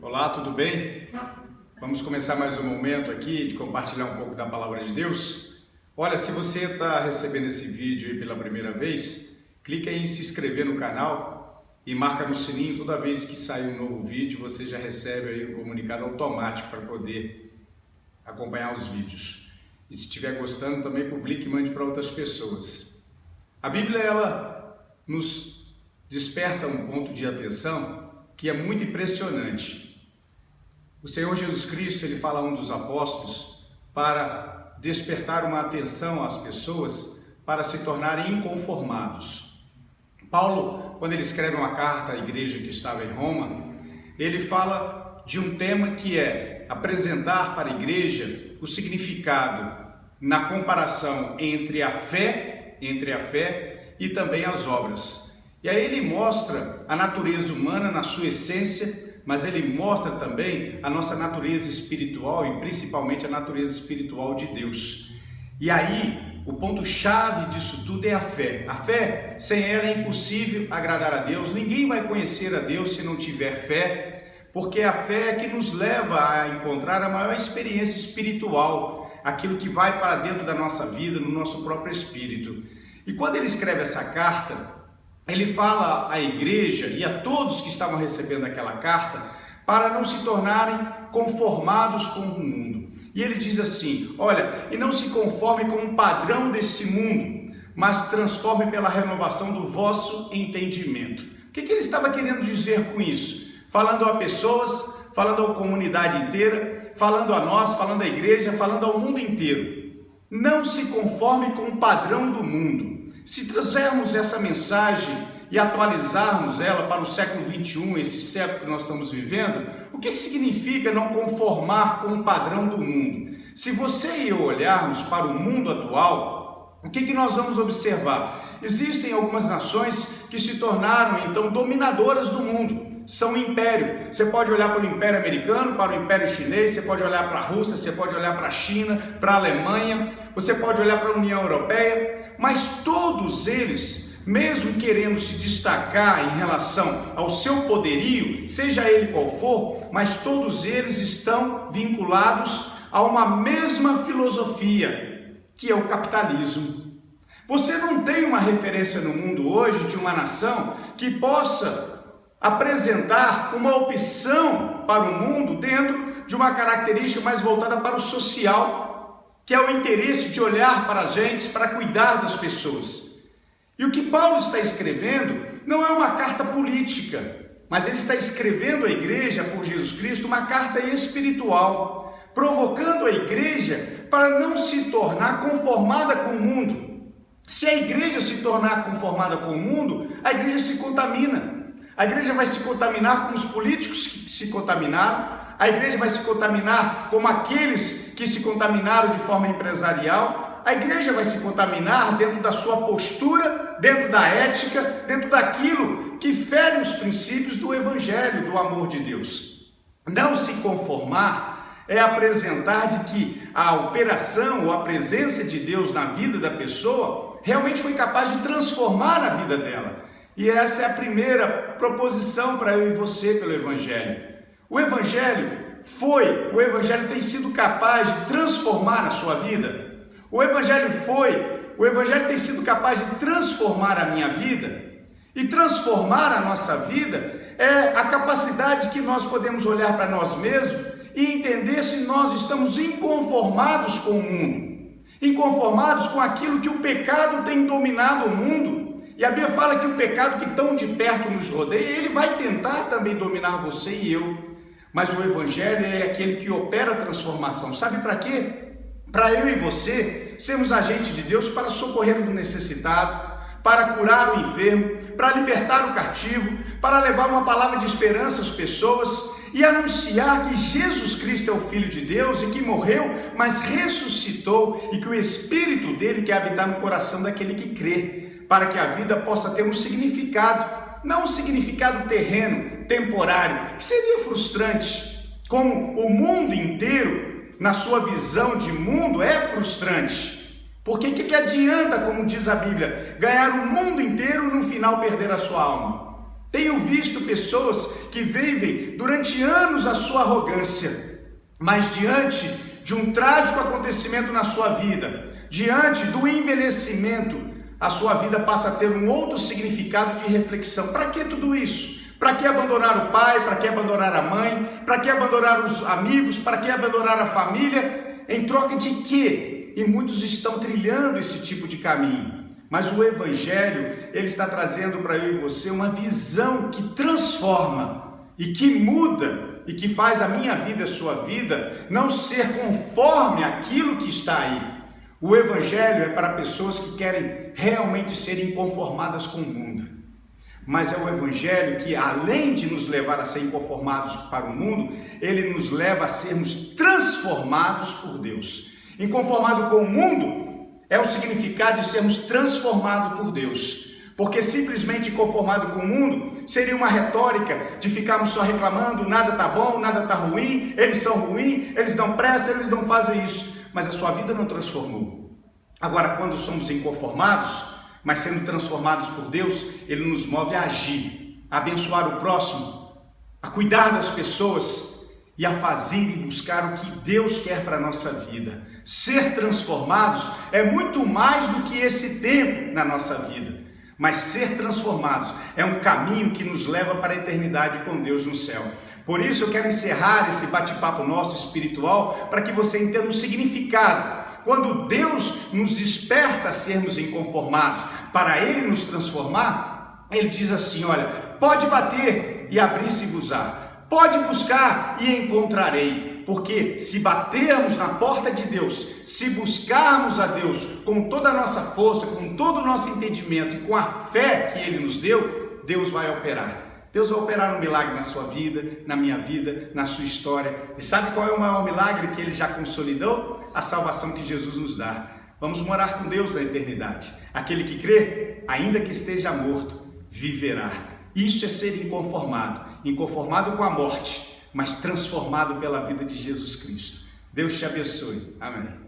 Olá, tudo bem? Vamos começar mais um momento aqui de compartilhar um pouco da Palavra de Deus. Olha, se você está recebendo esse vídeo aí pela primeira vez, clica aí em se inscrever no canal e marca no sininho. Toda vez que sair um novo vídeo, você já recebe aí um comunicado automático para poder acompanhar os vídeos. E se estiver gostando, também publique e mande para outras pessoas. A Bíblia, ela nos desperta um ponto de atenção que é muito impressionante. O Senhor Jesus Cristo, ele fala a um dos apóstolos para despertar uma atenção às pessoas para se tornarem inconformados. Paulo, quando ele escreve uma carta à igreja que estava em Roma, ele fala de um tema que é apresentar para a igreja o significado na comparação entre a fé e também as obras. E aí ele mostra a natureza humana na sua essência, mas ele mostra também a nossa natureza espiritual e principalmente a natureza espiritual de Deus. E aí, o ponto-chave disso tudo é a fé. A fé, sem ela é impossível agradar a Deus. Ninguém vai conhecer a Deus se não tiver fé, porque a fé é que nos leva a encontrar a maior experiência espiritual, aquilo que vai para dentro da nossa vida, no nosso próprio espírito. E quando ele escreve essa carta, ele fala à igreja e a todos que estavam recebendo aquela carta para não se tornarem conformados com o mundo. E ele diz assim: olha, e não se conforme com o padrão desse mundo, mas transforme pela renovação do vosso entendimento. O que ele estava querendo dizer com isso? Falando a pessoas, falando à comunidade inteira, falando a nós, falando à igreja, falando ao mundo inteiro. Não se conforme com o padrão do mundo. Se trazermos essa mensagem e atualizarmos ela para o século XXI, esse século que nós estamos vivendo, o que significa não conformar com o padrão do mundo? Se você e eu olharmos para o mundo atual, o que nós vamos observar? Existem algumas nações que se tornaram então dominadoras do mundo. São um império. Você pode olhar para o Império Americano, para o Império Chinês, você pode olhar para a Rússia, você pode olhar para a China, para a Alemanha, você pode olhar para a União Europeia, mas todos eles, mesmo querendo se destacar em relação ao seu poderio, seja ele qual for, mas todos eles estão vinculados a uma mesma filosofia, que é o capitalismo. Você não tem uma referência no mundo hoje de uma nação que possa apresentar uma opção para o mundo dentro de uma característica mais voltada para o social, que é o interesse de olhar para a gente, para cuidar das pessoas. E o que Paulo está escrevendo não é uma carta política, mas ele está escrevendo à igreja por Jesus Cristo uma carta espiritual, provocando a igreja para não se tornar conformada com o mundo. Se a igreja se tornar conformada com o mundo, a igreja se contamina. A igreja vai se contaminar como os políticos que se contaminaram, a igreja vai se contaminar como aqueles que se contaminaram de forma empresarial, a igreja vai se contaminar dentro da sua postura, dentro da ética, dentro daquilo que fere os princípios do Evangelho, do amor de Deus. Não se conformar é apresentar de que a operação ou a presença de Deus na vida da pessoa realmente foi capaz de transformar a vida dela. E essa é a primeira proposição para eu e você pelo Evangelho. O Evangelho tem sido capaz de transformar a sua vida. O Evangelho tem sido capaz de transformar a minha vida. E transformar a nossa vida é a capacidade que nós podemos olhar para nós mesmos e entender se nós estamos inconformados com o mundo, inconformados com aquilo que o pecado tem dominado o mundo. E a Bíblia fala que o pecado que tão de perto nos rodeia, ele vai tentar também dominar você e eu. Mas o Evangelho é aquele que opera a transformação. Sabe para quê? Para eu e você sermos agentes de Deus para socorrer o necessitado, para curar o enfermo, para libertar o cativo, para levar uma palavra de esperança às pessoas e anunciar que Jesus Cristo é o Filho de Deus e que morreu, mas ressuscitou e que o Espírito dele quer habitar no coração daquele que crê, para que a vida possa ter um significado, não um significado terreno, temporário, que seria frustrante, como o mundo inteiro, na sua visão de mundo, é frustrante. Porque o que adianta, como diz a Bíblia, ganhar o mundo inteiro e no final perder a sua alma? Tenho visto pessoas que vivem durante anos a sua arrogância, mas diante de um trágico acontecimento na sua vida, diante do envelhecimento, a sua vida passa a ter um outro significado de reflexão. Para que tudo isso? Para que abandonar o pai? Para que abandonar a mãe? Para que abandonar os amigos? Para que abandonar a família? Em troca de quê? E muitos estão trilhando esse tipo de caminho. Mas o Evangelho, ele está trazendo para eu e você uma visão que transforma e que muda e que faz a minha vida e a sua vida não ser conforme aquilo que está aí. O Evangelho é para pessoas que querem realmente ser inconformadas com o mundo. Mas é o Evangelho que, além de nos levar a ser inconformados para o mundo, ele nos leva a sermos transformados por Deus. Inconformado com o mundo é o significado de sermos transformados por Deus. Porque simplesmente conformado com o mundo seria uma retórica de ficarmos só reclamando, nada está bom, nada está ruim, eles são ruins, eles não prestam, eles não fazem isso. Mas a sua vida não transformou. Agora, quando somos inconformados, mas sendo transformados por Deus, ele nos move a agir, a abençoar o próximo, a cuidar das pessoas e a fazer e buscar o que Deus quer para a nossa vida. Ser transformados é muito mais do que esse tempo na nossa vida. Mas ser transformados é um caminho que nos leva para a eternidade com Deus no céu. Por isso eu quero encerrar esse bate-papo nosso espiritual para que você entenda o significado. Quando Deus nos desperta a sermos inconformados, para Ele nos transformar, Ele diz assim, olha, pode bater e abrir-se-vos-á, pode buscar e encontrarei. Porque se batermos na porta de Deus, se buscarmos a Deus com toda a nossa força, com todo o nosso entendimento e com a fé que Ele nos deu, Deus vai operar. Deus vai operar um milagre na sua vida, na minha vida, na sua história. E sabe qual é o maior milagre que Ele já consolidou? A salvação que Jesus nos dá. Vamos morar com Deus na eternidade. Aquele que crê, ainda que esteja morto, viverá. Isso é ser inconformado. Inconformado com a morte, mas transformado pela vida de Jesus Cristo. Deus te abençoe. Amém.